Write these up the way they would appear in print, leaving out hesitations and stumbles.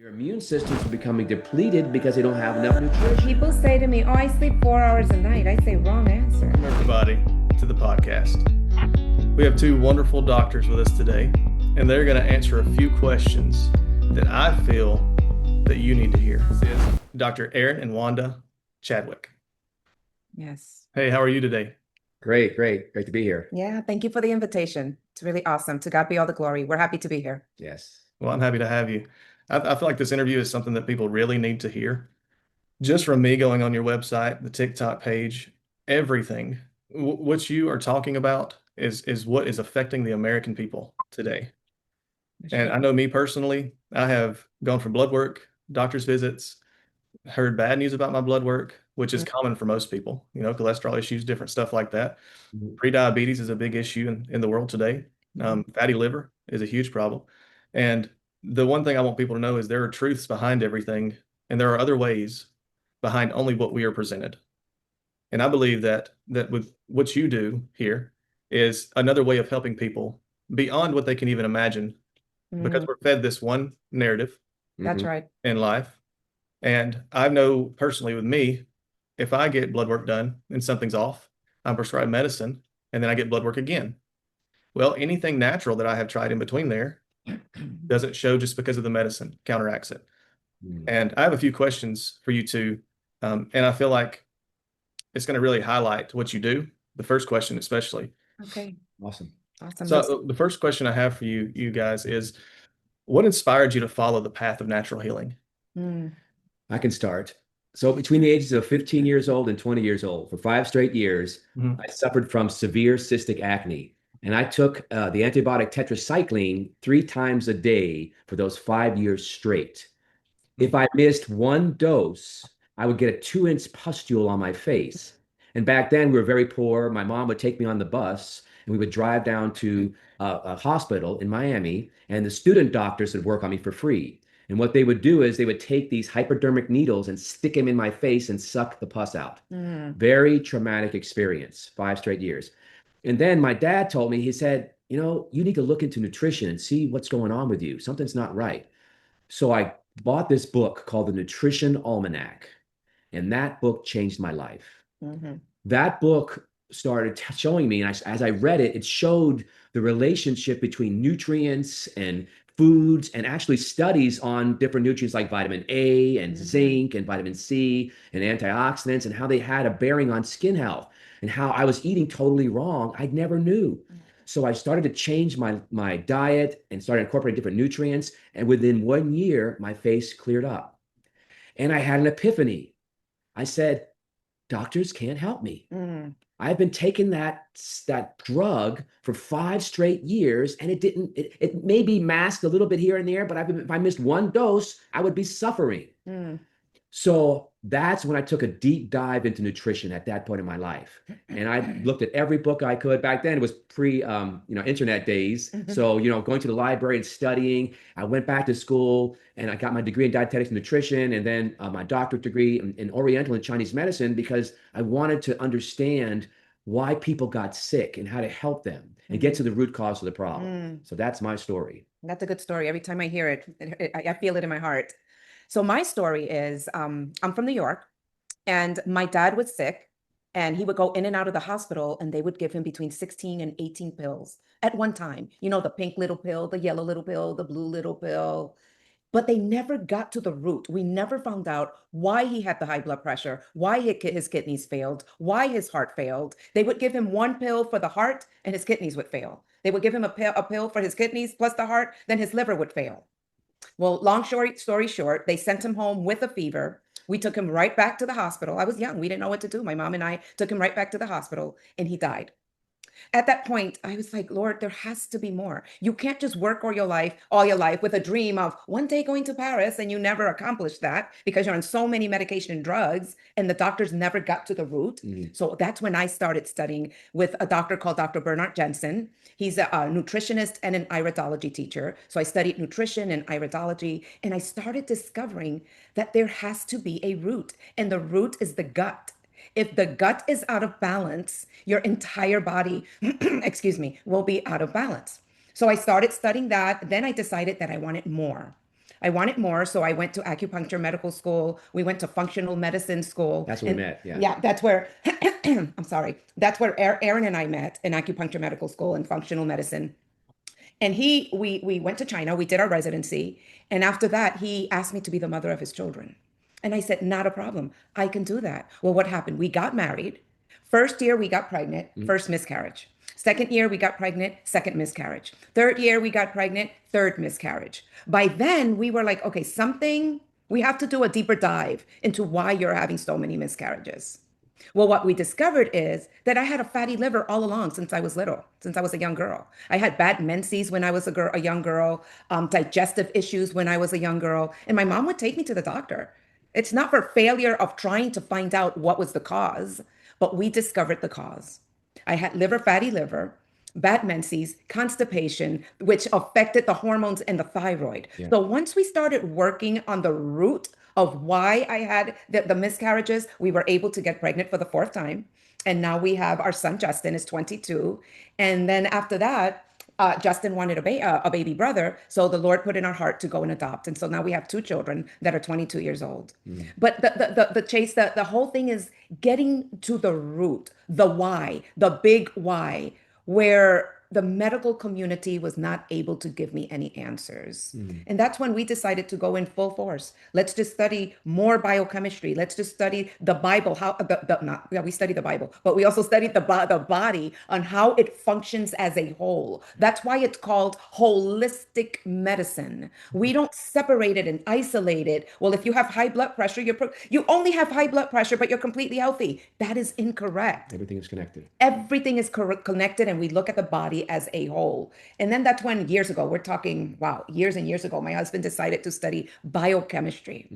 Their immune systems are becoming depleted because they don't have enough nutrition. People say to me, "Oh, I sleep 4 hours a night." I say, wrong answer. Welcome, everybody, to the podcast. We have two wonderful doctors with us today, and they're going to answer a few questions that I feel that you need to hear. This is Dr. Aaron and Wanda Chadwick. Yes. Hey, how are you today? Great to be here. Yeah, thank you for the invitation. It's really awesome. To God be all the glory. We're happy to be here. Yes. Well, I'm happy to have you. I feel like this interview is something that people really need to hear. Just from me going on your website, the TikTok page, everything, what you are talking about is what is affecting the American people today. And I know me personally, I have gone for blood work, doctor's visits, heard bad news about my blood work, which is common for most people, cholesterol issues, different stuff like that. Prediabetes is a big issue in the world today. Fatty liver is a huge problem. And the one thing I want people to know is there are truths behind everything, and there are other ways behind only what we are presented. And I believe that with what you do here is another way of helping people beyond what they can even imagine, because we're fed this one narrative That's right. in life. And I know personally with me, if I get blood work done and something's off, I'm prescribed medicine, and then I get blood work again. Well, anything natural that I have tried in between there doesn't show just because of the medicine, counteracts it. And I have a few questions for you two. And I feel like it's going to really highlight what you do. The first question, especially. Okay. Awesome. So the first question I have for you guys is, what inspired you to follow the path of natural healing? I can start. So between the ages of 15 years old and 20 years old, for 5 straight years, I suffered from severe cystic acne. And I took the antibiotic tetracycline 3 times a day for those 5 years straight. If I missed one dose, I would get a 2-inch pustule on my face. And back then, we were very poor. My mom would take me on the bus, and we would drive down to a hospital in Miami, and the student doctors would work on me for free. And what they would do is they would take these hypodermic needles and stick them in my face and suck the pus out. Very traumatic experience, 5 straight years. And then my dad told me, he said, you need to look into nutrition and see what's going on with you. Something's not right. So I bought this book called The Nutrition Almanac, and that book changed my life. That book started showing me, and as I read it, it showed the relationship between nutrients and foods, and actually studies on different nutrients like vitamin A and zinc and vitamin C and antioxidants, and how they had a bearing on skin health, and how I was eating totally wrong. I never knew. So I started to change my diet and started incorporating different nutrients. And within 1 year, my face cleared up. And I had an epiphany. I said, doctors can't help me. I've been taking that drug for 5 straight years, and it maybe masked a little bit here and there, but if I missed one dose, I would be suffering. So that's when I took a deep dive into nutrition at that point in my life. And I looked at every book I could. Back then it was pre, internet days. So, going to the library and studying. I went back to school and I got my degree in dietetics and nutrition, and then my doctorate degree in Oriental and Chinese medicine, because I wanted to understand why people got sick and how to help them and get to the root cause of the problem. So that's my story. That's a good story. Every time I hear it, I feel it in my heart. So my story is, I'm from New York, and my dad was sick, and he would go in and out of the hospital, and they would give him between 16 and 18 pills at one time. The pink little pill, the yellow little pill, the blue little pill. But they never got to the root. We never found out why he had the high blood pressure, why his kidneys failed, why his heart failed. They would give him one pill for the heart, and his kidneys would fail. They would give him a pill for his kidneys plus the heart, then his liver would fail. Well, long story short, they sent him home with a fever. We took him right back to the hospital. I was young. We didn't know what to do. My mom and I took him right back to the hospital, and he died. At that point, I was like, Lord, there has to be more. You can't just work all your life with a dream of one day going to Paris, and you never accomplished that because you're on so many medication and drugs, and the doctors never got to the root. So that's when I started studying with a doctor called Dr. Bernard Jensen. He's a nutritionist and an iridology teacher. So I studied nutrition and iridology, and I started discovering that there has to be a root, and the root is the gut. If the gut is out of balance, your entire body, will be out of balance. So I started studying that. Then I decided that I wanted more. I wanted more. So I went to acupuncture medical school. We went to functional medicine school. That's where we met. Yeah. Yeah, that's where, I'm sorry, that's where Aaron and I met in acupuncture medical school and functional medicine. And we went to China, we did our residency. And after that, he asked me to be the mother of his children. And I said, not a problem. I can do that. Well, what happened? We got married. First year, we got pregnant, first miscarriage. Second year, we got pregnant, second miscarriage. Third year, we got pregnant, third miscarriage. By then, we were like, okay, we have to do a deeper dive into why you're having so many miscarriages. Well, what we discovered is that I had a fatty liver all along since I was little, since I was a young girl. I had bad menses when I was a young girl, digestive issues when I was a young girl, and my mom would take me to the doctor. It's not for failure of trying to find out what was the cause, but we discovered the cause. I had fatty liver, bad menses, constipation, which affected the hormones and the thyroid. Yeah. So once we started working on the root of why I had the miscarriages, we were able to get pregnant for the fourth time. And now we have our son, Justin, is 22. And then after that, Justin wanted a baby brother. So the Lord put in our heart to go and adopt. And so now we have two children that are 22 years old. But the whole thing is getting to the root, the why, the big why, where the medical community was not able to give me any answers. And that's when we decided to go in full force. Let's just study more biochemistry. Let's just study the Bible, we study the Bible, but we also studied the body on how it functions as a whole. That's why it's called holistic medicine. We don't separate it and isolate it. Well, if you have high blood pressure, you only have high blood pressure, but you're completely healthy. That is incorrect. Everything is connected. Everything is connected, and we look at the body as a whole. And then that's when years ago, we're talking, wow, years and years ago, my husband decided to study biochemistry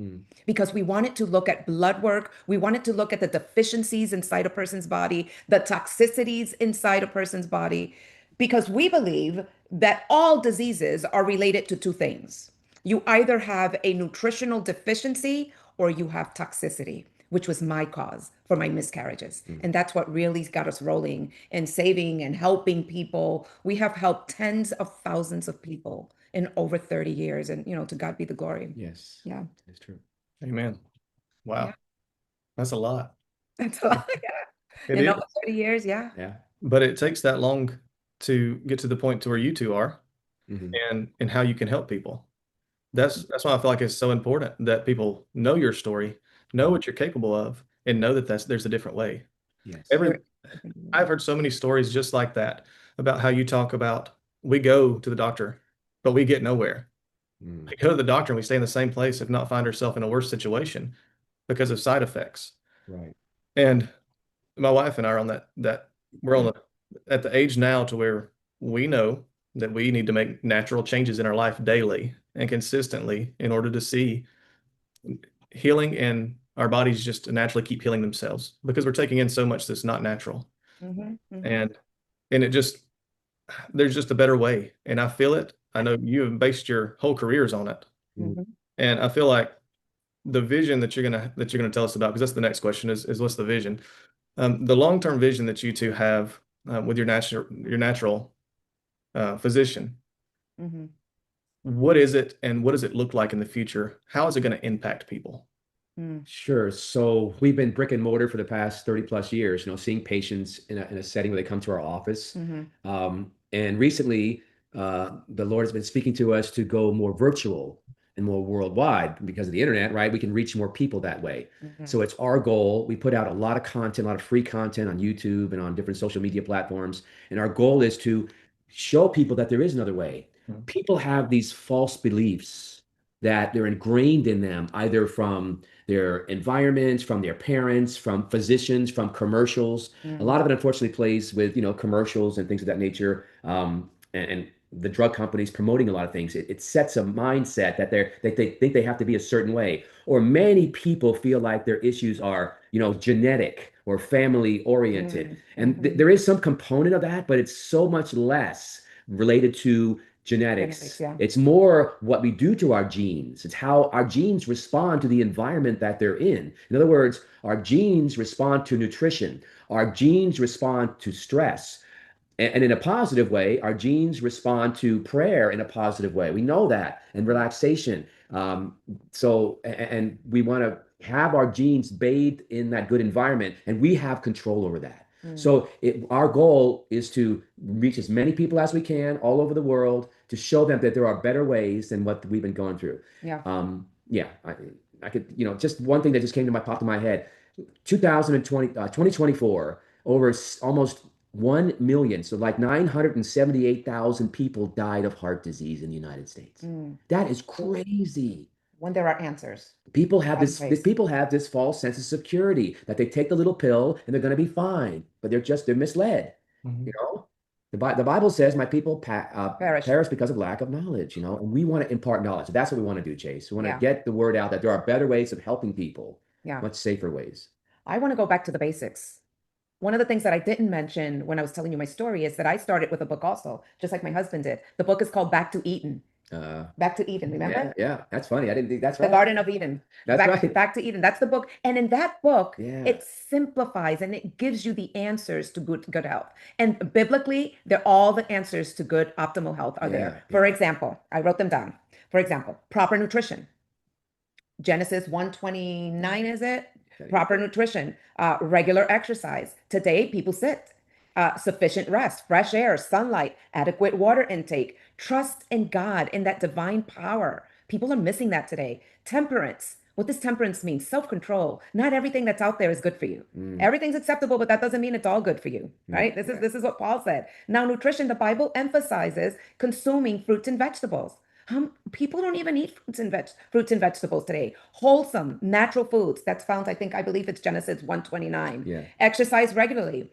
because we wanted to look at blood work. We wanted to look at the deficiencies inside a person's body, the toxicities inside a person's body, because we believe that all diseases are related to two things. You either have a nutritional deficiency or you have toxicity, which was my cause for my miscarriages. And that's what really got us rolling and saving and helping people. We have helped tens of thousands of people in over 30 years. And, to God be the glory. Yes. Yeah. It's true. Amen. Wow. Yeah. That's a lot. That's a lot. It In is. over 30 years. Yeah. Yeah. But it takes that long to get to the point to where you two are and how you can help people. That's why I feel like it's so important that people know your story, know what you're capable of, and know that there's a different way. Yes. I've heard so many stories just like that about how you talk about we go to the doctor, but we get nowhere. We go to the doctor and we stay in the same place, if not find ourselves in a worse situation because of side effects. Right. And my wife and I are on that we're at the age now to where we know that we need to make natural changes in our life daily and consistently in order to see healing, and our bodies just naturally keep healing themselves because we're taking in so much that's not natural. And it just, there's just a better way. And I feel it. I know you have based your whole careers on it. And I feel like the vision that you're gonna tell us about, because that's the next question is what's the vision? The long-term vision that you two have with your natural physician. What is it, and what does it look like in the future? How is it going to impact people? Sure. So we've been brick and mortar for the past 30 plus years, seeing patients in a setting where they come to our office. And recently, the Lord has been speaking to us to go more virtual and more worldwide because of the internet, right? We can reach more people that way. So it's our goal. We put out a lot of content, a lot of free content on YouTube and on different social media platforms. And our goal is to show people that there is another way. People have these false beliefs that they're ingrained in them, either from their environments, from their parents, from physicians, from commercials. A lot of it unfortunately plays with, commercials and things of that nature. And the drug companies promoting a lot of things. It sets a mindset that they think they have to be a certain way. Or many people feel like their issues are, genetic or family oriented. And there is some component of that, but it's so much less related to genetics. Yeah. It's more what we do to our genes. It's how our genes respond to the environment that they're in. In other words, our genes respond to nutrition. Our genes respond to stress. And in a positive way, our genes respond to prayer in a positive way. We know that, and relaxation. And we want to have our genes bathed in that good environment, and we have control over that. So our goal is to reach as many people as we can all over the world to show them that there are better ways than what we've been going through. Yeah. Yeah, I could, just one thing that just came to popped in my head. 2024, over almost 1 million, so like 978,000 people died of heart disease in the United States. That is crazy. When there are answers. People have this false sense of security that they take the little pill and they're going to be fine, but they're misled. You know, the Bible says, "My people perish because of lack of knowledge." And we want to impart knowledge. That's what we want to do, Chase. We want to get the word out that there are better ways of helping people, much safer ways. I want to go back to the basics. One of the things that I didn't mention when I was telling you my story is that I started with a book also, just like my husband did. The book is called Back to Eden. Back to Eden, remember? Yeah, that's funny. I didn't think that's right. The Garden of Eden. That's right. Back to Eden. That's the book. And in that book, it simplifies and it gives you the answers to good health. And biblically, all the answers to good optimal health are there. For example, I wrote them down. For example, proper nutrition. Genesis 1:29, is it? Proper nutrition, regular exercise. Today, people sit. Sufficient rest, fresh air, sunlight, adequate water intake, trust in God, in that divine power. People are missing that today. Temperance. What does temperance mean? Self-control. Not everything that's out there is good for you. Everything's acceptable, but that doesn't mean it's all good for you, right? This is what Paul said. Now, nutrition, the Bible emphasizes consuming fruits and vegetables. People don't even eat fruits and vegetables today. Wholesome, natural foods. That's found, I believe it's Genesis 1:29. Exercise regularly.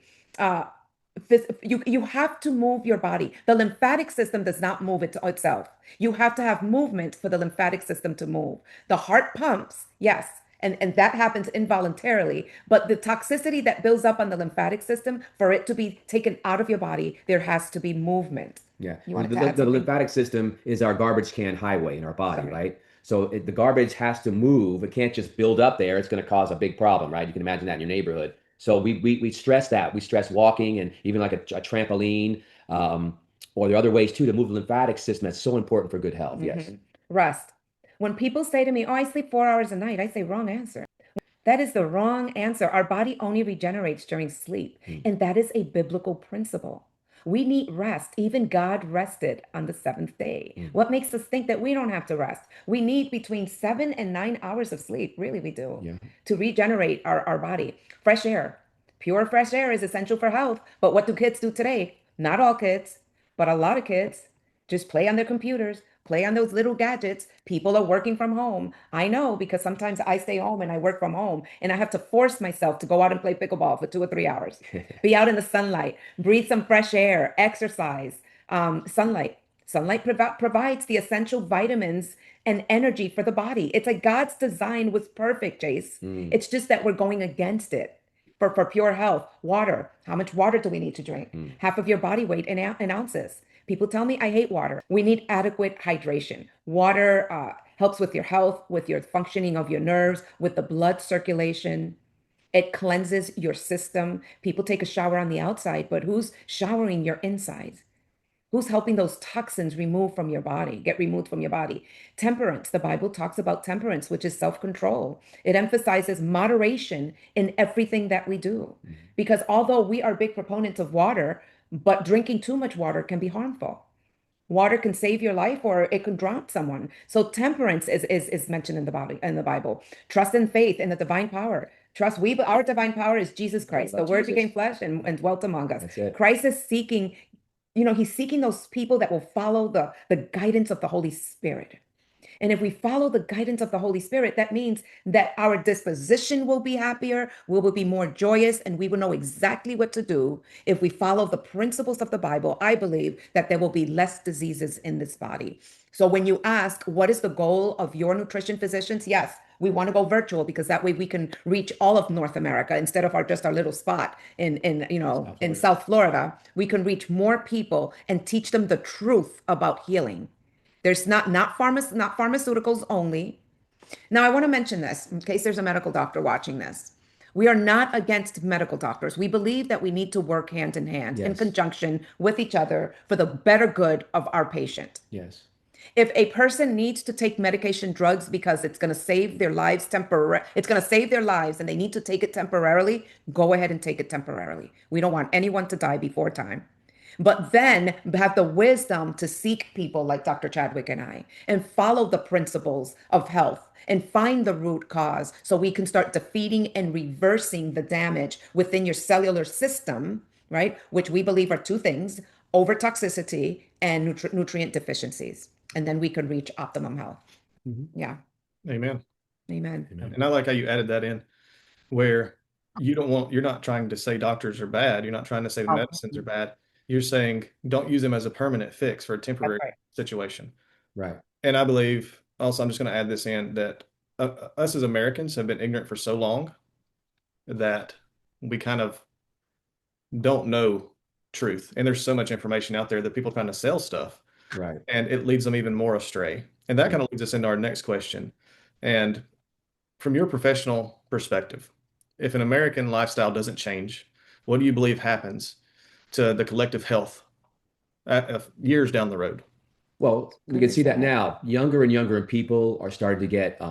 You have to move your body. The lymphatic system does not move itself. You have to have movement for the lymphatic system to move. The heart pumps, yes, and that happens involuntarily. But the toxicity that builds up on the lymphatic system, for it to be taken out of your body, there has to be movement. Yeah, the lymphatic system is our garbage can highway in our body, right? So the garbage has to move. It can't just build up there. It's going to cause a big problem, right? You can imagine that in your neighborhood. So we stress that. We stress walking and even like a trampoline, or there are other ways too to move the lymphatic system. That's so important for good health. Yes. Rest. When people say to me, "Oh, I sleep 4 hours a night," I say, wrong answer. That is the wrong answer. Our body only regenerates during sleep. And that is a biblical principle. We need rest. Even God rested on the seventh day. What makes us think that we don't have to rest? We need between 7 and 9 hours of sleep. Really, we do. To regenerate our body. Fresh air. Pure fresh air is essential for health. But what do kids do today? Not all kids, but a lot of kids just play on their computers, play on those little gadgets. People are working from home. I know, because sometimes I stay home and I work from home and I have to force myself to go out and play pickleball for 2 or 3 hours, be out in the sunlight, breathe some fresh air, exercise. Sunlight. Sunlight provides the essential vitamins and energy for the body. It's like God's design was perfect, Jace. It's just that we're going against it. For pure health. Water. How much water do we need to drink? Half of your body weight in ounces. People tell me I hate water. We need adequate hydration. Water helps with your health, with your functioning of your nerves, with the blood circulation. It cleanses your system. People take a shower on the outside, but who's showering your insides? Who's helping those toxins get removed from your body? Temperance. The Bible talks about temperance, which is self-control. It emphasizes moderation in everything that we do. Because although we are big proponents of water, but drinking too much water can be harmful. Water can save your life or it can drown someone. So temperance is mentioned in the Bible. Trust and faith in the divine power. Our divine power is Jesus Christ. The Word became flesh and dwelt among us. Christ is seeking, he's seeking those people that will follow the guidance of the Holy Spirit. And if we follow the guidance of the Holy Spirit, that means that our disposition will be happier, we will be more joyous, and we will know exactly what to do. If we follow the principles of the Bible, I believe that there will be less diseases in this body. So when you ask, what is the goal of your nutrition physicians? Yes, we want to go virtual because that way we can reach all of North America instead of just our little spot in South Florida. We can reach more people and teach them the truth about healing. There's not pharmaceuticals only. Now, I want to mention this in case there's a medical doctor watching this. We are not against medical doctors. We believe that we need to work hand in hand in Yes. conjunction with each other for the better good of our patient. Yes. If a person needs to take medication drugs because it's going to save their lives it's going to save their lives and they need to take it temporarily, go ahead and take it temporarily. We don't want anyone to die before time. But then have the wisdom to seek people like Dr. Chadwick and I and follow the principles of health and find the root cause so we can start defeating and reversing the damage within your cellular system, right? Which we believe are two things: overtoxicity and nutrient deficiencies. And then we can reach optimum health. Yeah. Amen. Amen. And I like how you added that in, where you're not trying to say doctors are bad. You're not trying to say the Oh, medicines are bad. You're saying don't use them as a permanent fix for a that's temporary right. situation. Right. And I believe also, I'm just going to add this in, that us as Americans have been ignorant for so long that we kind of don't know truth. And there's so much information out there that people are trying to sell stuff, Right. and it leads them even more astray. And that kind of leads us into our next question. And from your professional perspective, if an American lifestyle doesn't change, what do you believe happens to the collective health years down the road? Well, we can see that now. Younger and younger people are starting to get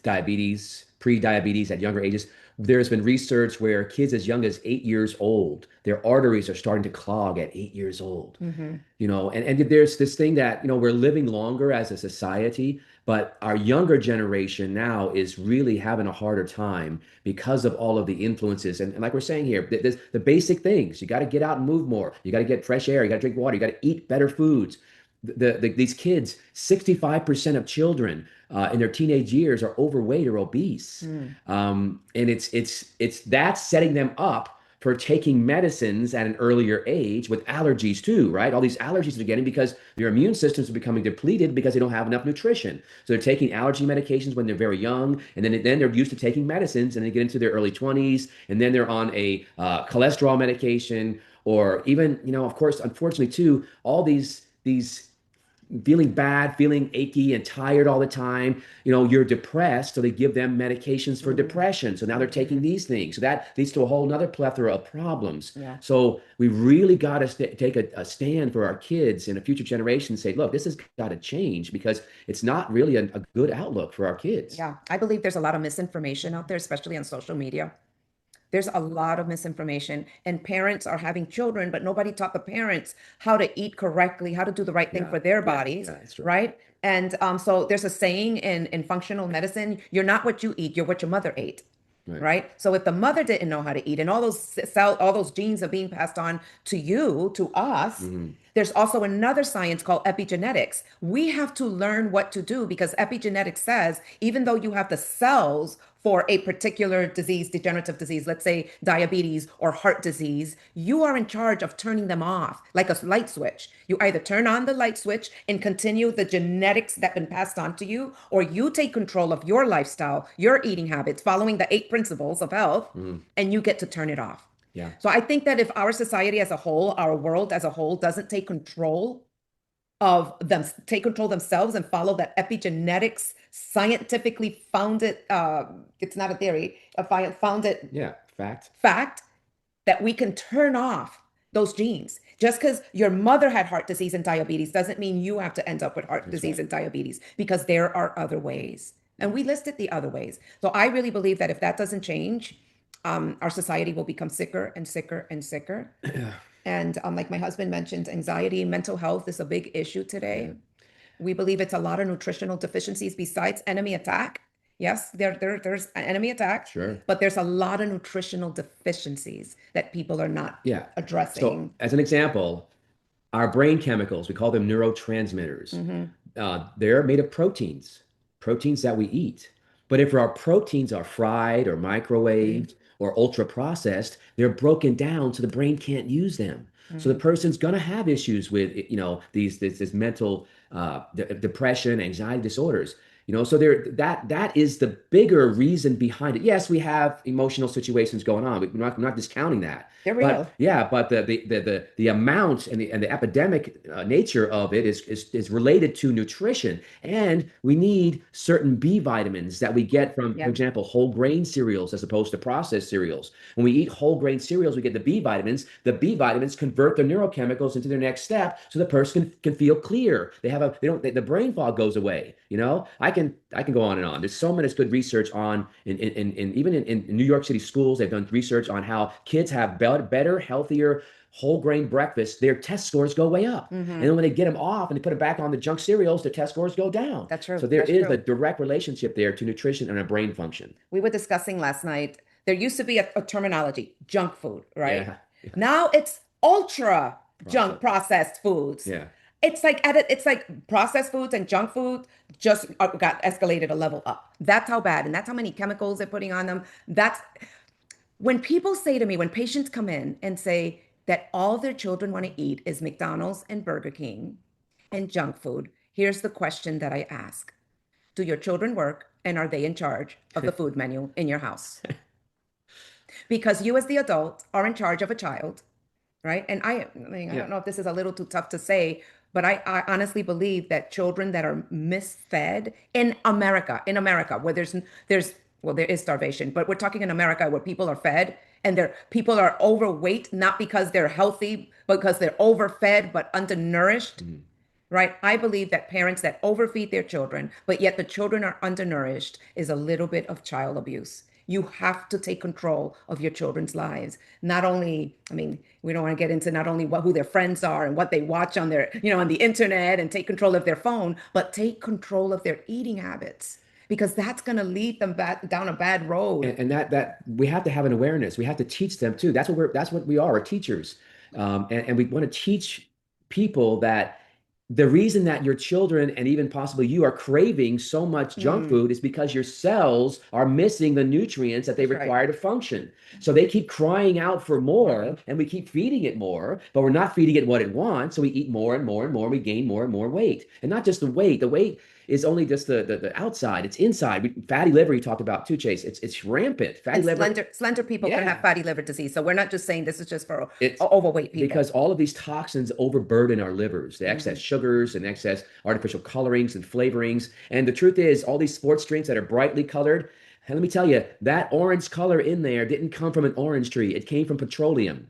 diabetes, pre-diabetes at younger ages. There's been research where kids as young as 8 years old, their arteries are starting to clog at 8 years old. And there's this thing that, we're living longer as a society, but our younger generation now is really having a harder time because of all of the influences. And like we're saying here, the basic things: you got to get out and move more. You got to get fresh air. You got to drink water. You got to eat better foods. These kids, 65% of children in their teenage years are overweight or obese. And it's that's setting them up for taking medicines at an earlier age with allergies too, right? All these allergies they're getting because their immune systems are becoming depleted because they don't have enough nutrition. So they're taking allergy medications when they're very young, and then they're used to taking medicines, and they get into their early 20s, and then they're on a cholesterol medication, or even, of course, unfortunately too, all these feeling bad, feeling achy and tired all the time. You're depressed, so they give them medications for depression. So now they're taking these things. So that leads to a whole nother plethora of problems. Yeah. So we really got to take a stand for our kids and a future generation and say, look, this has got to change, because it's not really a good outlook for our kids. Yeah. I believe there's a lot of misinformation out there, especially on social media. There's a lot of misinformation, and parents are having children, but nobody taught the parents how to eat correctly, how to do the right thing for their bodies, that's true. right? And so there's a saying in functional medicine: you're not what you eat, you're what your mother ate. Right. So if the mother didn't know how to eat, and all those genes are being passed on to you, to us, there's also another science called epigenetics. We have to learn what to do, because epigenetics says even though you have the cells for a particular disease, degenerative disease, let's say diabetes or heart disease, you are in charge of turning them off like a light switch. You either turn on the light switch and continue the genetics that have been passed on to you, or you take control of your lifestyle, your eating habits, following the 8 principles of health, and you get to turn it off. Yeah. So I think that if our society as a whole, our world as a whole, doesn't take control themselves and follow that epigenetics scientifically founded, it's not a theory, a founded fact that we can turn off those genes. Just because your mother had heart disease and diabetes doesn't mean you have to end up with heart disease and diabetes, because there are other ways. And we listed the other ways. So I really believe that if that doesn't change, our society will become sicker and sicker and sicker. And like my husband mentioned, anxiety, mental health is a big issue today. We believe it's a lot of nutritional deficiencies besides enemy attack. Yes, there's an enemy attack, Sure. but there's a lot of nutritional deficiencies that people are not addressing. So as an example, our brain chemicals, we call them neurotransmitters. They're made of proteins that we eat. But if our proteins are fried or microwaved or ultra processed, they're broken down so the brain can't use them. So the person's going to have issues with, this mental depression, anxiety disorders. So that is the bigger reason behind it. Yes, we have emotional situations going on. We're not discounting that. They're But real. yeah, but the amount and the epidemic nature of it is related to nutrition, and we need certain B vitamins that we get from, for Yeah, example, whole grain cereals as opposed to processed cereals. When we eat whole grain cereals, we get the B vitamins. The B vitamins convert the neurochemicals into their next step, so the person can feel clear. The brain fog goes away. I can go on and on. There's so much good research on in even in New York City schools. They've done research on how kids have better, healthier whole grain breakfast. Their test scores go way up. And hmm then when they get them off and they put them back on the junk cereals, their test scores go down. that's true. So there That's is a true. direct relationship there to nutrition and a brain function. We were discussing last night. There used to be a terminology, junk food, right? Yeah. Now it's ultra junk Process. processed foods. Yeah. It's like processed foods and junk food just got escalated a level up. That's how bad, and that's how many chemicals they're putting on them. That's when people say to me, when patients come in and say that all their children want to eat is McDonald's and Burger King and junk food, here's the question that I ask. Do your children work and are they in charge of the food menu in your house? Because you as the adult are in charge of a child, right? And I mean, I Yeah. don't know if this is a little too tough to say, but I honestly believe that children that are misfed in America, where well, there is starvation, but we're talking in America where people are fed and people are overweight, not because they're healthy, but because they're overfed but undernourished, Mhm. right? I believe that parents that overfeed their children, but yet the children are undernourished, is a little bit of child abuse. You have to take control of your children's lives. Not only, I mean, we don't want to get into not only who their friends are and what they watch on on the internet and take control of their phone, but take control of their eating habits because that's going to lead them back down a bad road. And that we have to have an awareness. We have to teach them too. That's what we are teachers. And we want to teach people that the reason that your children and even possibly you are craving so much junk Mm, food is because your cells are missing the nutrients that they that's right. require to function. So they keep crying out for more, Right. and we keep feeding it more, but we're not feeding it what it wants. So we eat more and more and more, and we gain more and more weight. And not just the weight. The weight is only just the outside. It's inside. Fatty liver you talked about too, Chase. It's rampant. Fatty And liver. slender people can have Yeah. fatty liver disease. So we're not just saying this is just for It's overweight people. because all of these toxins overburden our livers, the excess Mhm. sugars and excess artificial colorings and flavorings. And the truth is, all these sports drinks that are brightly colored, and let me tell you, that orange color in there didn't come from an orange tree. It came from petroleum.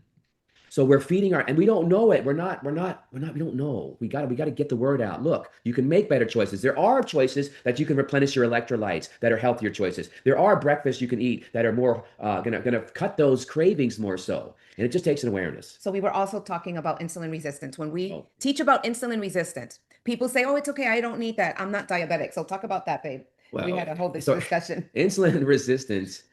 So we're feeding and we don't know it. We don't know. We got to get the word out. Look, you can make better choices. There are choices that you can replenish your electrolytes that are healthier choices. There are breakfasts you can eat that are more gonna cut those cravings more so. And it just takes an awareness. So we were also talking about insulin resistance. When we Oh, teach about insulin resistance, people say, "Oh, it's okay. I don't need that. I'm not diabetic." So talk about that, babe. We had well, a whole so discussion. insulin resistance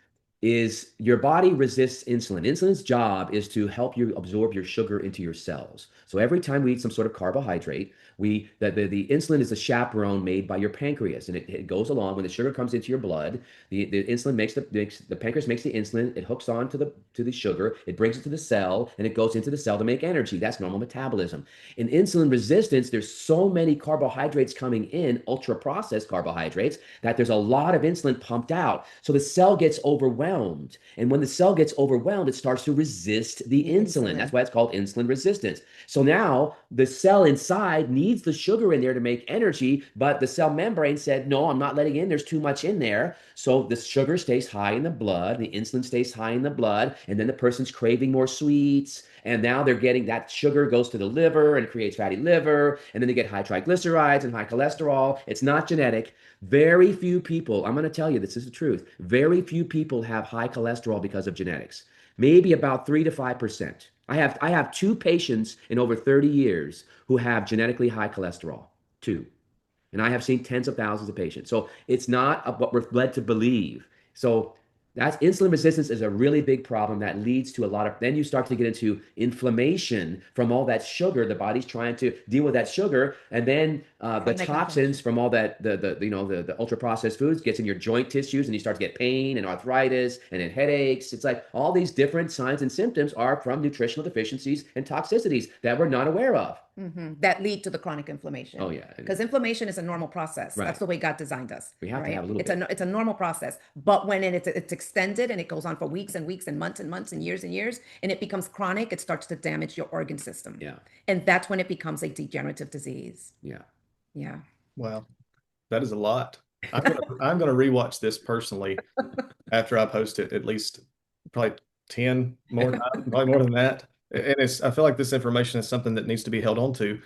is your body resists insulin. Insulin's job is to help you absorb your sugar into your cells. So every time we eat some sort of carbohydrate, the insulin is a chaperone made by your pancreas, and it goes along when the sugar comes into your blood. The insulin makes the pancreas makes the insulin. It hooks on to the sugar. It brings it to the cell, and it goes into the cell to make energy. That's normal metabolism. In insulin resistance, there's so many carbohydrates coming in, ultra processed carbohydrates, that there's a lot of insulin pumped out. So the cell gets overwhelmed. And when the cell gets overwhelmed, it starts to resist the The insulin. That's insulin. why it's called insulin resistance. So now the cell inside needs the sugar in there to make energy, but the cell membrane said, no, I'm not letting in. There's too much in there. So the sugar stays high in the blood, the insulin stays high in the blood, and then the person's craving more sweets. And now they're getting that sugar goes to the liver and creates fatty liver. And then they get high triglycerides and high cholesterol. It's not genetic. Very few people, I'm going to tell you this is the truth. Very few people have high cholesterol because of genetics. Maybe about 3 to 5%. I have two patients in over 30 years who have genetically high cholesterol. Two. And I have seen tens of thousands of patients. So it's not what we're led to believe. So that's insulin resistance is a really big problem that leads to a lot of, then you start to get into inflammation from all that sugar. The body's trying to deal with that sugar. And then The Chronic toxins inflammation. from all that, the ultra processed foods gets in your joint tissues, and you start to get pain and arthritis and then headaches. It's like all these different signs and symptoms are from nutritional deficiencies and toxicities that we're not aware of. That lead to the chronic inflammation. Oh yeah. Because inflammation is a normal process. Right. That's the way God designed us. We have to right? have a little It's a normal process. But when it's extended and it goes on for weeks and weeks and months and years, and it becomes chronic, it starts to damage your organ system. Yeah. And that's when it becomes a degenerative disease. Yeah. Yeah. Wow, that is a lot. I'm gonna rewatch this personally after I post it at least probably 10 more times, probably more than that. And I feel like this information is something that needs to be held on to,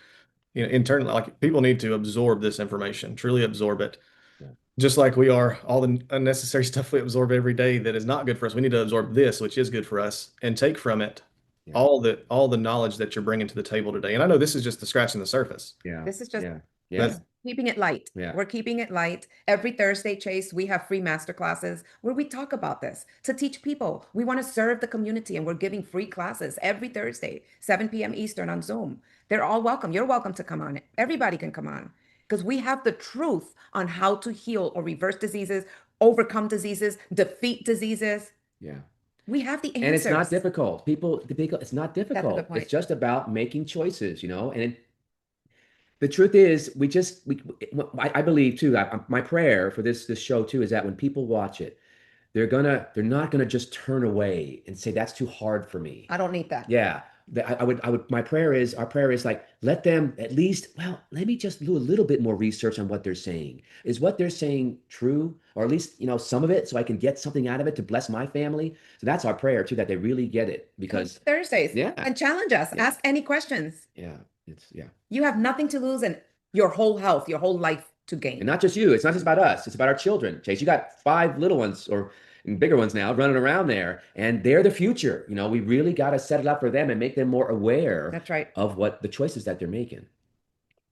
internally. Like people need to absorb this information, truly absorb it. Yeah. Just like we are, all the unnecessary stuff we absorb every day that is not good for us. We need to absorb this, which is good for us, and take from it Yeah. all the knowledge that you're bringing to the table today. And I know this is just the scratching the surface. Yeah. This is just Yeah. Yeah. But keeping it light. Yeah. We're keeping it light. Every Thursday, Chase, we have free master classes where we talk about this to teach people. We want to serve the community, and we're giving free classes every Thursday, 7 p.m. Eastern on Zoom. They're all welcome. You're welcome to come on. Everybody can come on because we have the truth on how to heal or reverse diseases, overcome diseases, defeat diseases. Yeah. We have the answers. And it's not difficult. It's not That's a difficult. good point. It's just about making choices, and the truth is, I believe too. My prayer for this show too is that when people watch it, they're not gonna just turn away and say that's too hard for me. I don't need that. Yeah, I would. Our prayer is like, let them at least. Well, let me just do a little bit more research on what they're saying. Is what they're saying true, or at least some of it, so I can get something out of it to bless my family. So that's our prayer too, that they really get it, because Thursdays. Yeah. And challenge us. Yeah. Ask any questions. yeah, yeah. You have nothing to lose and your whole health, your whole life to gain. And not just you. It's not just about us. It's about our children. Chase, you got 5 little ones and bigger ones now running around there, and they're the future. We really got to set it up for them and make them more aware That's right. of what the choices that they're making.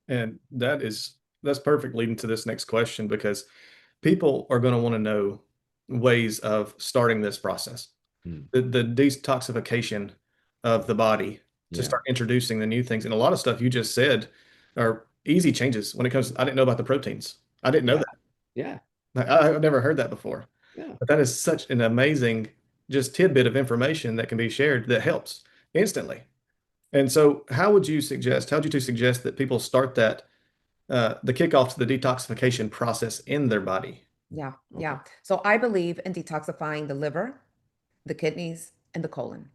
And that's perfect leading to this next question, because people are going to want to know ways of starting this process, the detoxification of the body, to Yeah. start introducing the new things. And a lot of stuff you just said are easy changes when it comes. I didn't know about the proteins. I didn't know that. Yeah. I've never heard that before. Yeah. But that is such an amazing just tidbit of information that can be shared that helps instantly. And so how would you suggest that people start that the kickoff to the detoxification process in their body? Yeah. Okay. Yeah. So I believe in detoxifying the liver, the kidneys, and the colon.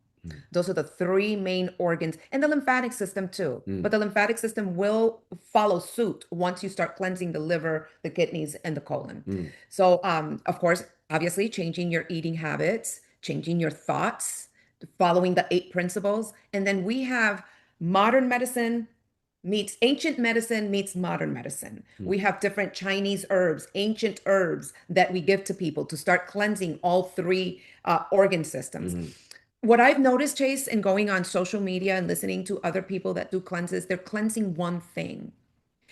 Those are the 3 main organs, and the lymphatic system too. But the lymphatic system will follow suit once you start cleansing the liver, the kidneys, and the colon. So, of course, obviously changing your eating habits, changing your thoughts, following the 8 principles. And then we have modern medicine meets ancient medicine meets modern medicine. We have different Chinese herbs, ancient herbs that we give to people to start cleansing all 3 organ systems. What I've noticed, Chase, in going on social media and listening to other people that do cleanses, they're cleansing one thing.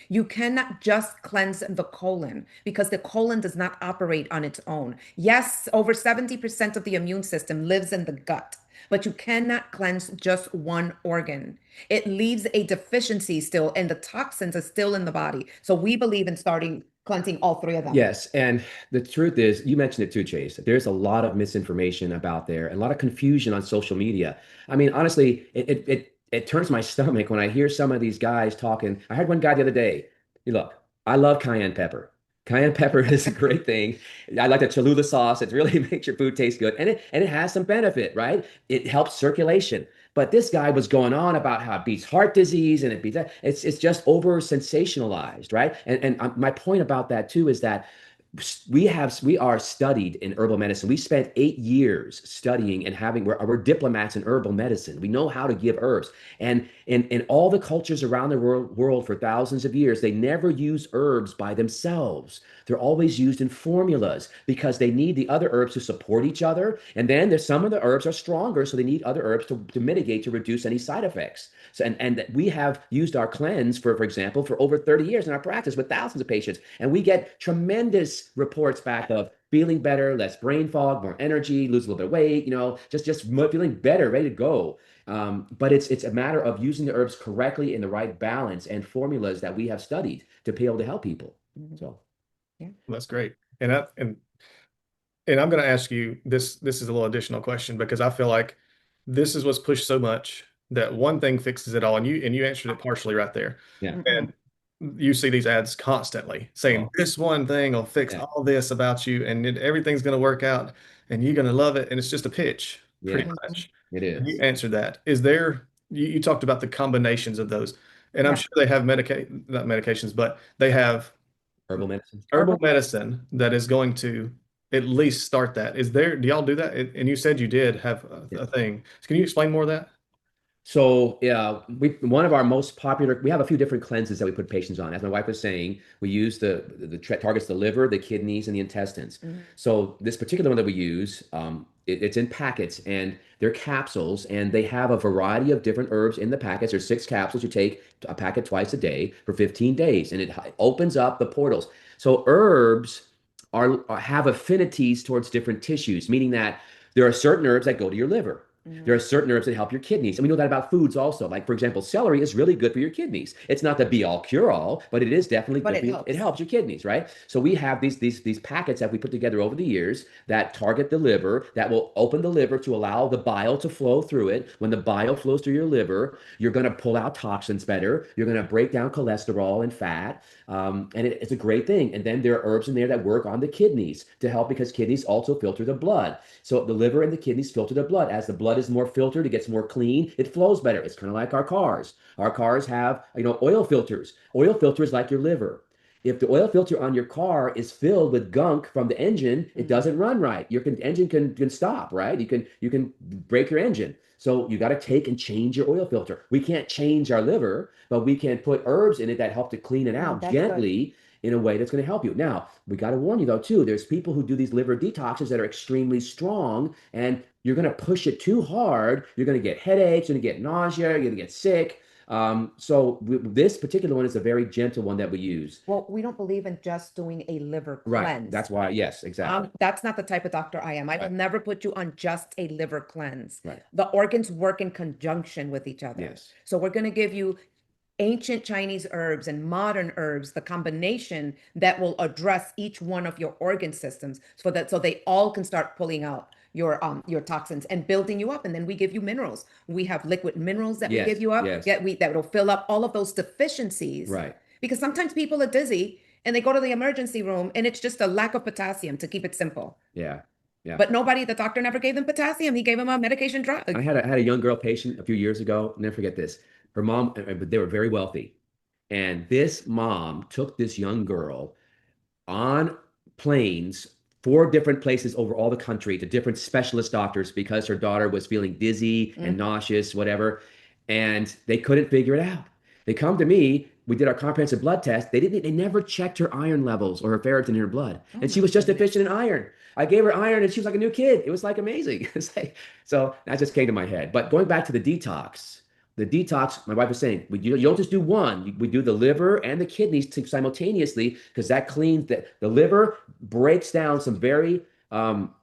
You cannot just cleanse the colon, because the colon does not operate on its own. Yes, over 70% of the immune system lives in the gut, but you cannot cleanse just one organ. It leaves a deficiency still, and the toxins are still in the body. So we believe in starting cleansing all 3 of them. Yes, and the truth is, you mentioned it too, Chase. There's a lot of misinformation about there, and a lot of confusion on social media. I mean, honestly, it turns my stomach when I hear some of these guys talking. I heard one guy the other day. Look, I love cayenne pepper. Cayenne pepper is a great thing. I like the Cholula sauce. It really makes your food taste good, and it has some benefit, right? It helps circulation. But this guy was going on about how it beats heart disease and it beats that. It's just over sensationalized, right? And my point about that too is that we are studied in herbal medicine. We spent 8 years studying and we're diplomats in herbal medicine. We know how to give herbs. And in all the cultures around the world for thousands of years, they never use herbs by themselves. They're always used in formulas because they need the other herbs to support each other. And then there's some of the herbs are stronger, so they need other herbs to mitigate, to reduce any side effects. So, and we have used our cleanse, for example, for over 30 years in our practice with thousands of patients. And we get tremendous reports back of feeling better, less brain fog, more energy, lose a little bit of weight, just feeling better, ready to go. But it's a matter of using the herbs correctly in the right balance and formulas that we have studied to be able to help people. So Yeah. That's great. And I'm going to ask you this. This is a little additional question because I feel like this is what's pushed so much that one thing fixes it all, and you answered it partially right there. yeah. And you see these ads constantly saying Oh, this one thing will fix yeah. all this about you, and everything's going to work out, and you're going to love it. And it's just a pitch, pretty Yeah, much. it And you is. answered that. Is there? You talked about the combinations of those, and I'm Yeah. sure they have not medications, but they have Herbal medicine. herbal medicine that is going to at least start that. Is there, do y'all do that? And you said you did have Yeah. a thing. Can you explain more of that? So yeah, one of our most popular. We have a few different cleanses that we put patients on. As my wife was saying, we use targets the liver, the kidneys, and the intestines. So this particular one that we use, it's in packets and they're capsules, and they have a variety of different herbs in the packets. There's 6 capsules. You take a packet twice a day for 15 days, and it opens up the portals. So herbs have affinities towards different tissues, meaning that there are certain herbs that go to your liver. There are certain herbs that help your kidneys. And we know that about foods also. Like, for example, celery is really good for your kidneys. It's not the be all cure all, but it is definitely But good it for you. helps. It helps your kidneys, right? So we have these packets that we put together over the years that target the liver, that will open the liver to allow the bile to flow through it. When the bile flows through your liver, you're going to pull out toxins better. You're going to break down cholesterol and fat. And it's a great thing. And then there are herbs in there that work on the kidneys to help, because kidneys also filter the blood. So the liver and the kidneys filter the blood. As the blood is more filtered, it gets more clean. It flows better. It's kind of like our cars. Our cars have, oil filters. Oil filters like your liver. If the oil filter on your car is filled with gunk from the engine, it doesn't run right. Your engine can stop, right? You can break your engine. So you got to take and change your oil filter. We can't change our liver, but we can put herbs in it that help to clean it out That's good. gently in a way that's going to help you. Now, we got to warn you though, too. There's people who do these liver detoxes that are extremely strong, and you're going to push it too hard. You're going to get headaches, you're going to get nausea, you're going to get sick. This particular one is a very gentle one that we use. Well, we don't believe in just doing a liver Right. cleanse. That's why, yes, exactly. That's not the type of doctor I am. I will Right. never put you on just a liver cleanse. Right. The organs work in conjunction with each other. Yes. So we're going to give you ancient Chinese herbs and modern herbs, the combination that will address each one of your organ systems, so they all can start pulling out your toxins and building you up. And then we give you minerals. We have liquid minerals that we Yes, give you up. yes. That will fill up all of those deficiencies. Right. Because sometimes people are dizzy and they go to the emergency room and it's just a lack of potassium, to keep it simple. Yeah. Yeah. But the doctor never gave them potassium. He gave them a medication drug. I had a young girl patient a few years ago. Never forget this. Her mom, they were very wealthy. And this mom took this young girl on planes, 4 different places over all the country, to different specialist doctors, because her daughter was feeling dizzy and nauseous, whatever. And they couldn't figure it out. They come to me. We did our comprehensive blood test. They never checked her iron levels or her ferritin in her blood. And she was just deficient in iron. I gave her iron and she was like a new kid. It was like amazing. So that just came to my head. But going back to the detox, my wife was saying, you don't just do one. We do the liver and the kidneys simultaneously, because that cleans the liver, breaks down some very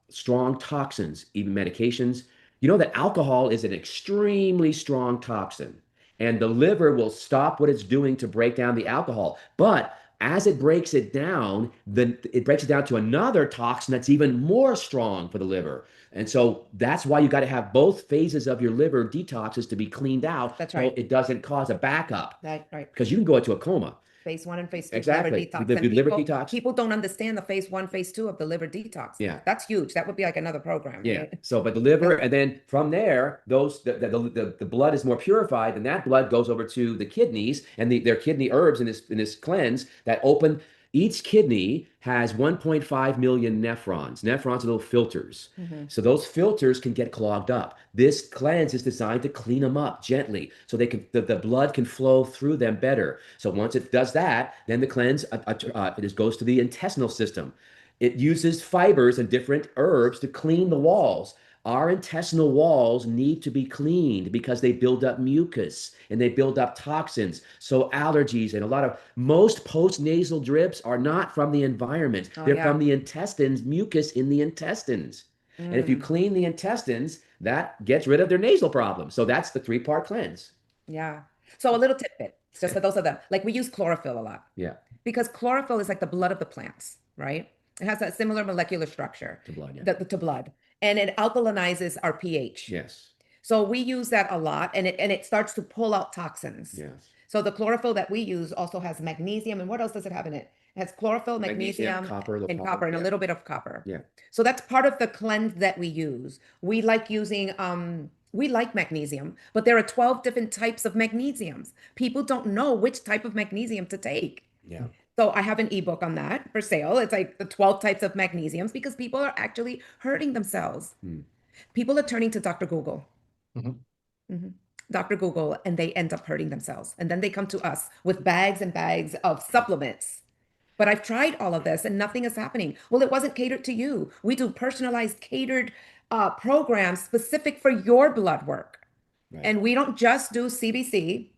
strong toxins, even medications. You know that alcohol is an extremely strong toxin, and the liver will stop what it's doing to break down the alcohol. But as it breaks it down, then it breaks it down to another toxin that's even more strong for the liver. And so that's why you got to have both phases of your liver detoxes to be cleaned out. That's so right. it doesn't cause a backup, That's right. because you can go into a coma. Phase 1 and phase 2 Exactly. liver detox. The And liver detox. people don't understand the phase 1, phase 2 of the liver detox. Yeah. That's huge. That would be like another program. Yeah. Right? So, but the liver, and then from there, the blood is more purified, and that blood goes over to the kidneys, and their kidney herbs in this cleanse that open. Each kidney has 1.5 million nephrons. Nephrons are little filters. So those filters can get clogged up. This cleanse is designed to clean them up gently, so the blood can flow through them better. So once it does that, then the cleanse goes to the intestinal system. It uses fibers and different herbs to clean the walls. Our intestinal walls need to be cleaned because they build up mucus and they build up toxins. So allergies and most postnasal drips are not from the environment. They're from the intestines, mucus in the intestines. And if you clean the intestines, that gets rid of their nasal problem. So that's the 3-part cleanse. Yeah. So a little tidbit, just for those of them, like we use chlorophyll a lot. Yeah. Because chlorophyll is like the blood of the plants, right? It has that similar molecular structure To blood, yeah. to blood, and it alkalinizes our pH. Yes. So we use that a lot, and it starts to pull out toxins. Yes. So the chlorophyll that we use also has magnesium, and what else does it have in it? It has chlorophyll, magnesium, copper, and copper, and a yeah. little bit of copper. Yeah. So that's part of the cleanse that we use. We like using we like magnesium, but there are 12 different types of magnesiums. People don't know which type of magnesium to take. Yeah. So I have an ebook on that for sale. It's like the 12 types of magnesiums because people are actually hurting themselves. People are turning to Dr. Google. Dr. Google, and they end up hurting themselves. And then they come to us with bags and bags of supplements. But I've tried all of this and nothing is happening. Well, it wasn't catered to you. We do personalized, catered programs specific for your blood work. Right. And we don't just do CBC,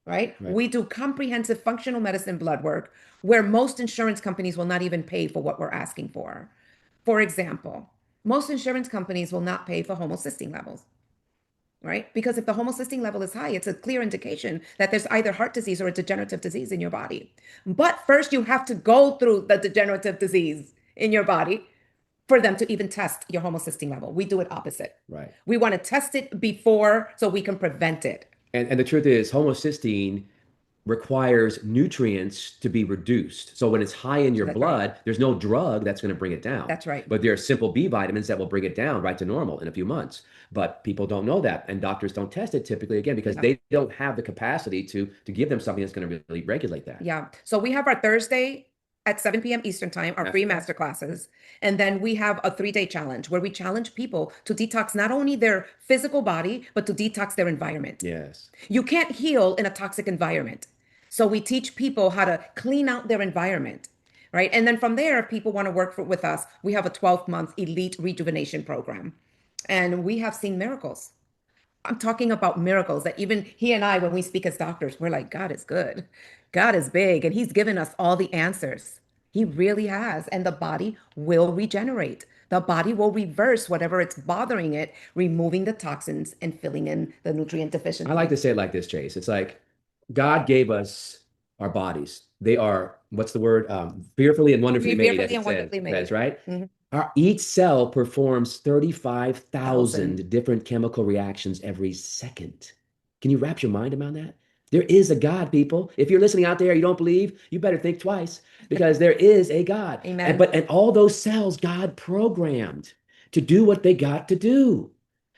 right? Right. We do comprehensive functional medicine blood work where most insurance companies will not even pay for what we're asking for. For example, most insurance companies will not pay for homocysteine levels. Right? Because if the homocysteine level is high, it's a clear indication that there's either heart disease or a degenerative disease in your body. But first, you have to go through the degenerative disease in your body for them to even test your homocysteine level. We do it opposite. Right. We want to test it before so we can prevent it. And the truth is, homocysteine requires nutrients to be reduced. So when it's high in your blood, there's no drug that's going to bring it down. That's right. But there are simple B vitamins that will bring it down right to normal in a few months. But people don't know that, and doctors don't test it typically, again, because they don't have the capacity to give them something that's going to really regulate that. Yeah. So we have our Thursday at 7 p.m. Eastern time, our free master classes. And then we have a 3-day challenge where we challenge people to detox not only their physical body, but to detox their environment. Yes. You can't heal in a toxic environment. So we teach people how to clean out their environment, right? And then from there, if people want to work with us, we have a 12-month elite rejuvenation program. And we have seen miracles. I'm talking about miracles that even he and I, when we speak as doctors, we're like, God is good. God is big, and he's given us all the answers. He really has. And the body will regenerate. The body will reverse whatever it's bothering it, removing the toxins and filling in the nutrient deficiency. I like to say it like this, Chase. It's like God gave us our bodies. They are, what's the word? Fearfully and wonderfully made. Fearfully and wonderfully made. That's right. Each cell performs 35,000 different chemical reactions every second. Can you wrap your mind around that? There is a God, people. If you're listening out there, you don't believe, you better think twice, because there is a God. Amen. And all those cells God programmed to do what they got to do.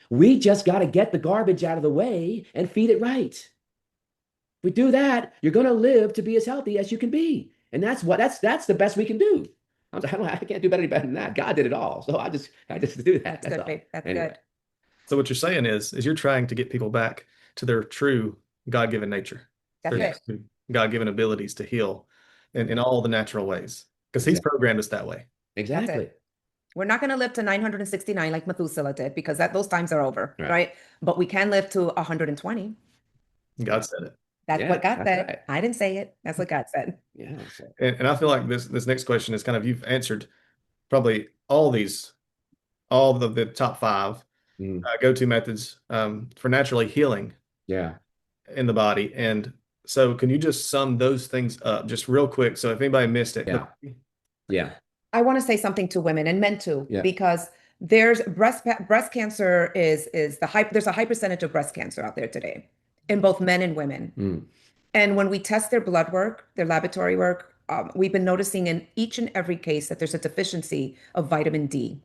We just got to get the garbage out of the way and feed it right. If we do that, you're going to live to be as healthy as you can be. And that's the best we can do. I can't do any better than that. God did it all. So I just do that. That's good. That's good. So what you're saying is you're trying to get people back to their true God-given nature. That's their God-given abilities to heal in all the natural ways. Because he's programmed us that way. Exactly. We're not going to live to 969 like Methuselah did, because those times are over, right? But we can live to 120. God said it. That's what God said. Right. I didn't say it. That's what God said. Yeah. And I feel like this next question is kind of, you've answered probably all the top 5 go-to methods for naturally healing in the body. And so can you just sum those things up just real quick? So if anybody missed it. Yeah. I want to say something to women and men too, Yeah. because there's breast cancer there's a high percentage of breast cancer out there today in both men and women. And when we test their blood work, their laboratory work, we've been noticing in each and every case that there's a deficiency of vitamin D.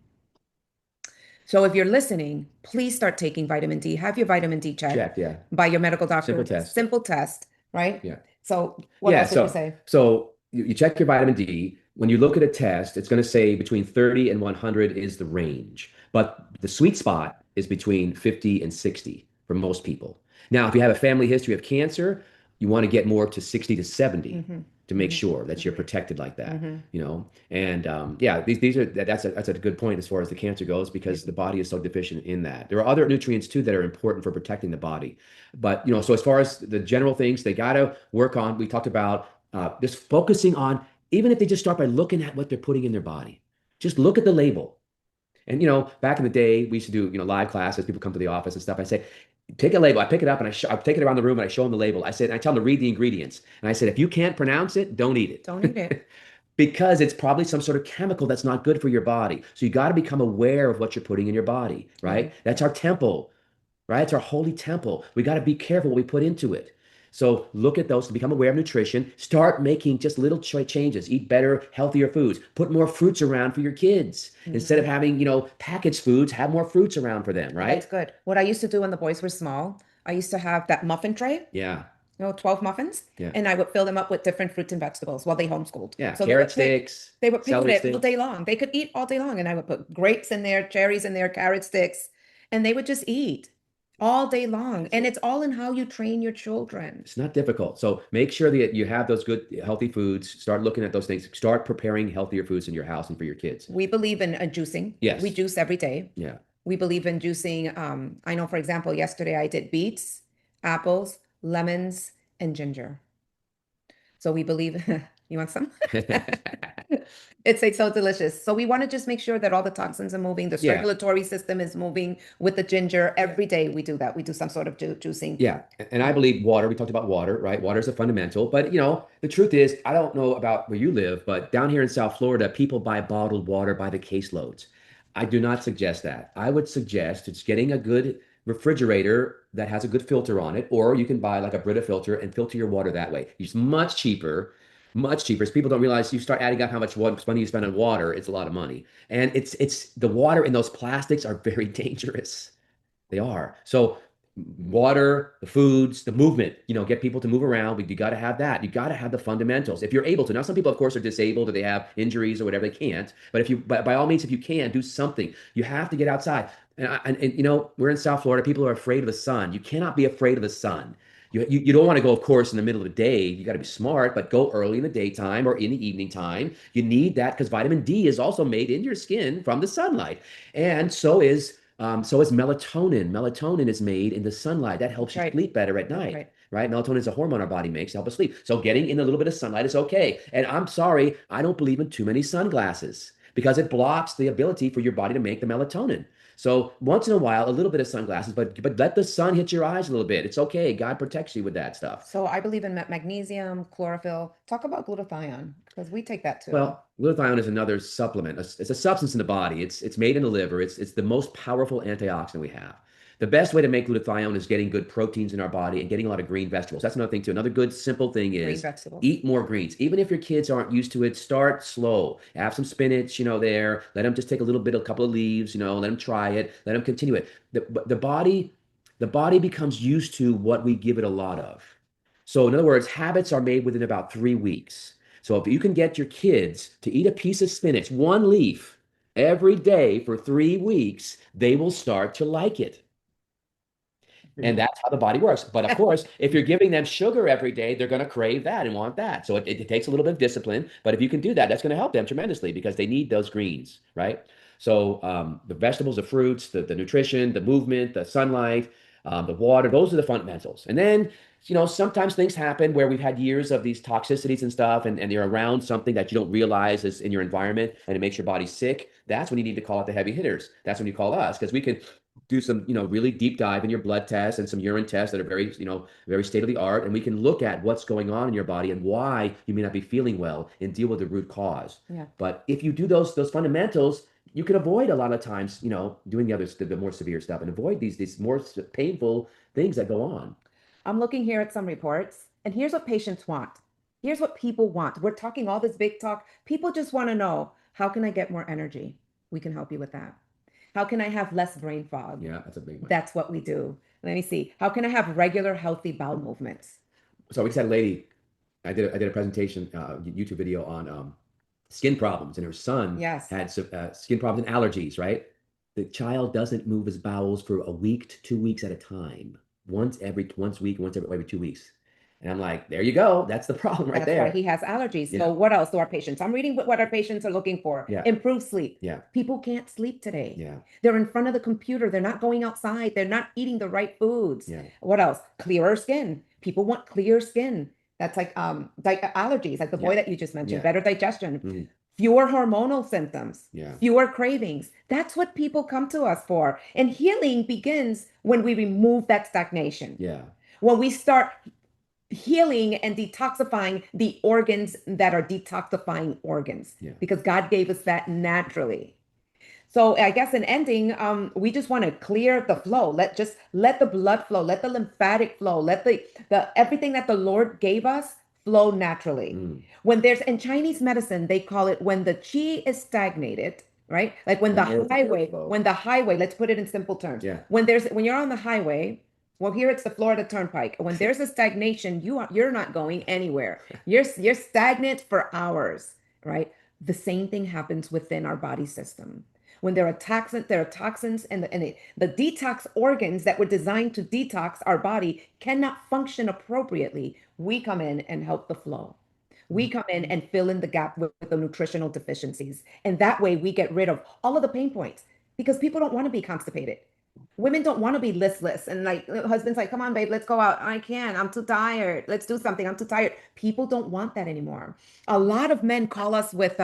So if you're listening, please start taking vitamin D. Have your vitamin D checked by your medical doctor. Simple test, right? Yeah. So what else would you say? So you check your vitamin D. When you look at a test, it's going to say between 30 and 100 is the range. But the sweet spot is between 50 and 60 for most people. Now, if you have a family history of cancer, you want to get more to 60 to 70 to make sure that you're protected like that, you know? And that's a good point as far as the cancer goes, because the body is so deficient in that. There are other nutrients too that are important for protecting the body. But, you know, so as far as the general things they got to work on, we talked about just focusing on, even if they just start by looking at what they're putting in their body, just look at the label. And back in the day, we used to do live classes. People come to the office and stuff. I say, take a label. I pick it up and I take it around the room and I show them the label. I said, I tell them to read the ingredients. And I said, if you can't pronounce it, don't eat it. Don't eat it. Because it's probably some sort of chemical that's not good for your body. So you got to become aware of what you're putting in your body, right? That's our temple, right? It's our holy temple. We got to be careful what we put into it. So look at those to become aware of nutrition. Start making just little changes. Eat better, healthier foods. Put more fruits around for your kids. Instead of having, packaged foods, have more fruits around for them, right? That's good. What I used to do when the boys were small, I used to have that muffin tray. Yeah. 12 muffins, Yeah. and I would fill them up with different fruits and vegetables while they homeschooled. Yeah, So carrot sticks. They would pick celery it all sticks. day long. They could eat all day long, and I would put grapes in there, cherries in there, carrot sticks, and they would just eat all day long. And it's all in how you train your children. It's not difficult. So make sure that you have those good, healthy foods. Start looking at those things. Start preparing healthier foods in your house and for your kids. We believe in juicing. Yes. We juice every day. Yeah. We believe in juicing. I know, for example, yesterday I did beets, apples, lemons, and ginger. So we believe, you want some? It's so delicious. So we want to just make sure that all the toxins are moving, the Yeah. circulatory system is moving with the ginger. Every day we do that. We do some sort of juicing. Yeah. And I believe water, we talked about water, right? Water is a fundamental. But, the truth is, I don't know about where you live, but down here in South Florida, people buy bottled water by the caseloads. I do not suggest that. I would suggest it's getting a good refrigerator that has a good filter on it, or you can buy like a Brita filter and filter your water that way. It's much cheaper, much cheaper. As people don't realize, you start adding up how much money you spend on water, it's a lot of money. And it's the water in those plastics are very dangerous. They are. So water, the foods, the movement, get people to move around. You got to have that. You got to have the fundamentals if you're able to. Now, some people, of course, are disabled or they have injuries or whatever. They can't. But by all means, if you can, do something. You have to get outside. And we're in South Florida. People are afraid of the sun. You cannot be afraid of the sun. You don't want to go, of course, in the middle of the day. You got to be smart, but go early in the daytime or in the evening time. You need that because vitamin D is also made in your skin from the sunlight. And so is melatonin. Melatonin is made in the sunlight. That helps you sleep better at night. Right? Melatonin is a hormone our body makes to help us sleep. So getting in a little bit of sunlight is okay. And I'm sorry, I don't believe in too many sunglasses because it blocks the ability for your body to make the melatonin. So once in a while, a little bit of sunglasses, but let the sun hit your eyes a little bit. It's okay. God protects you with that stuff. So I believe in magnesium, chlorophyll. Talk about glutathione because we take that too. Well, glutathione is another supplement. It's a substance in the body. It's made in the liver. It's the most powerful antioxidant we have. The best way to make glutathione is getting good proteins in our body and getting a lot of green vegetables. That's another thing too. Another good simple thing is eat more greens. Even if your kids aren't used to it, start slow. Have some spinach, there. Let them just take a couple of leaves, let them try it. Let them continue it. The body becomes used to what we give it a lot of. So in other words, habits are made within about 3 weeks. So if you can get your kids to eat a piece of spinach, one leaf every day for 3 weeks, they will start to like it. And that's how the body works. But of course, if you're giving them sugar every day, they're going to crave that and want that. So it takes a little bit of discipline. But if you can do that, that's going to help them tremendously because they need those greens, right? So the vegetables, the fruits, the nutrition, the movement, the sunlight, the water, those are the fundamentals. And then, sometimes things happen where we've had years of these toxicities and stuff, and you're around something that you don't realize is in your environment and it makes your body sick. That's when you need to call out the heavy hitters. That's when you call us because we can do some, really deep dive in your blood tests and some urine tests that are very, very state of the art. And we can look at what's going on in your body and why you may not be feeling well and deal with the root cause. Yeah. But if you do those fundamentals, you can avoid a lot of times, doing the more severe stuff and avoid these more painful things that go on. I'm looking here at some reports, and here's what patients want. Here's what people want. We're talking all this big talk. People just want to know, how can I get more energy? We can help you with that. How can I have less brain fog? Yeah, that's a big one. That's what we do. Let me see. How can I have regular, healthy bowel movements? So we just had a lady, I did a presentation, YouTube video on skin problems, and her son had skin problems and allergies, right? The child doesn't move his bowels for a week to 2 weeks at a time. Once every 2 weeks. And I'm like, there you go. That's the problem right there. That's why he has allergies. Yeah. So what else do our patients? I'm reading what our patients are looking for. Yeah. Improve sleep. Yeah. People can't sleep today. Yeah. They're in front of the computer. They're not going outside. They're not eating the right foods. Yeah. What else? Clearer skin. People want clear skin. That's like allergies, like the boy that you just mentioned. Yeah. Better digestion. fewer hormonal symptoms, Yeah. fewer cravings. That's what people come to us for. And healing begins when we remove that stagnation. Yeah. When we start healing and detoxifying the organs that are detoxifying organs, Yeah. because God gave us that naturally. So I guess in ending, we just want to clear the flow. Let the blood flow, let the lymphatic flow, let the everything that the Lord gave us flow naturally. When there's in Chinese medicine, they call it when the chi is stagnated, right? Like when the highway, let's put it in simple terms. Yeah. When you're on the highway, well, here it's the Florida Turnpike. When there's a stagnation, you're not going anywhere. You're stagnant for hours, right? The same thing happens within our body system. When there are toxins, and the detox organs that were designed to detox our body cannot function appropriately. We come in and help the flow. We come in and fill in the gap with the nutritional deficiencies. And that way we get rid of all of the pain points because people don't want to be constipated. Women don't want to be listless. And like husband's like, come on, babe, let's go out. I can't. I'm too tired. Let's do something. I'm too tired. People don't want that anymore. A lot of men call us with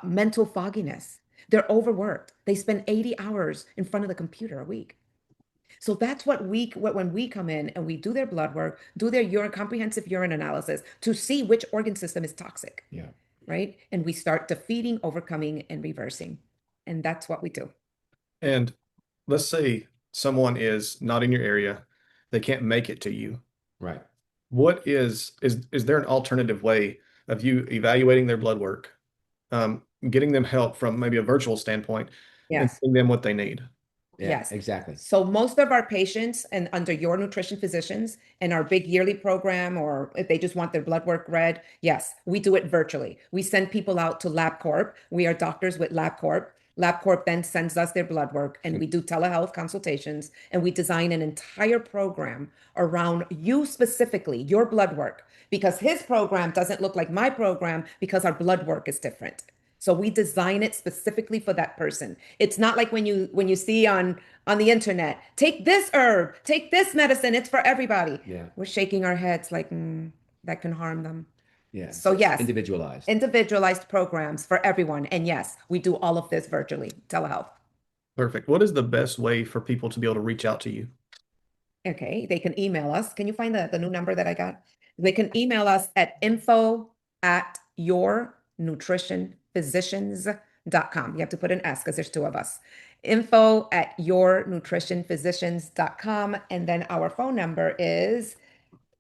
mental fogginess. They're overworked. They spend 80 hours in front of the computer a week. So that's when we come in and we do their blood work, do their comprehensive urine analysis to see which organ system is toxic. Yeah. Right. And we start defeating, overcoming, and reversing. And that's what we do. And let's say someone is not in your area, they can't make it to you. Right. What is there an alternative way of you evaluating their blood work, getting them help from maybe a virtual standpoint, and Yes. giving them what they need? Yeah, Yes. exactly. So most of our patients and under your nutrition physicians and our big yearly program, or if they just want their blood work read, yes, we do it virtually. We send people out to LabCorp. We are doctors with LabCorp. LabCorp then sends us their blood work and we do telehealth consultations and we design an entire program around you specifically, your blood work, because his program doesn't look like my program because our blood work is different. So we design it specifically for that person. It's not like when you see on the internet, take this herb, take this medicine, it's for everybody. Yeah. We're shaking our heads like that can harm them. Yeah. So yes, individualized programs for everyone. And yes, we do all of this virtually, telehealth. Perfect. What is the best way for people to be able to reach out to you? Okay, they can email us. Can you find the new number that I got? They can email us at info@yournutritionphysicians.com. You have to put an S because there's two of us. info@yournutritionphysicians.com. And then our phone number is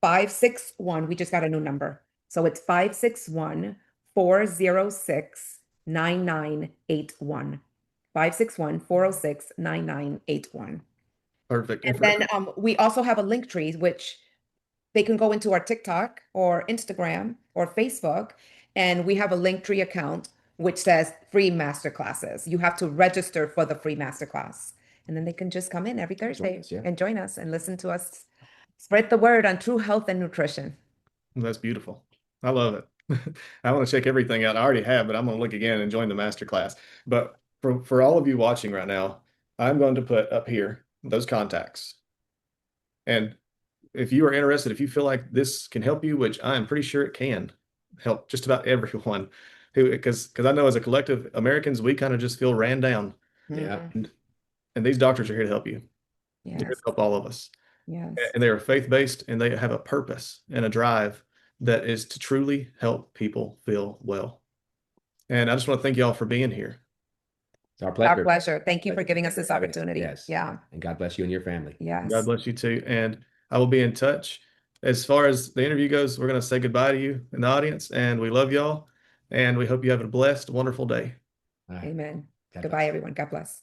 561. We just got a new number. So it's 561-406-9981. 561-406-9981. Perfect. And then we also have a link tree, which they can go into our TikTok or Instagram or Facebook. And we have a link tree account which says free masterclasses. You have to register for the free masterclass. And then they can just come in every Thursday and join us and listen to us spread the word on true health and nutrition. That's beautiful. I love it. I want to check everything out. I already have, but I'm going to look again and join the masterclass. But for all of you watching right now, I'm going to put up here those contacts. And if you are interested, if you feel like this can help you, which I'm pretty sure it can help just about everyone, because I know as a collective Americans, we kind of just feel ran down. Yeah. And these doctors are here to help you. Yes. They're here to help all of us. Yes. And they are faith-based and they have a purpose and a drive that is to truly help people feel well. And I just want to thank you all for being here. It's our pleasure. Our pleasure. Thank you for giving us this opportunity. Yes. Yeah. And God bless you and your family. Yes. God bless you too. And I will be in touch. As far as the interview goes, we're going to say goodbye to you in the audience, and we love y'all, and we hope you have a blessed, wonderful day. Amen. God Goodbye, bless. everyone. God bless.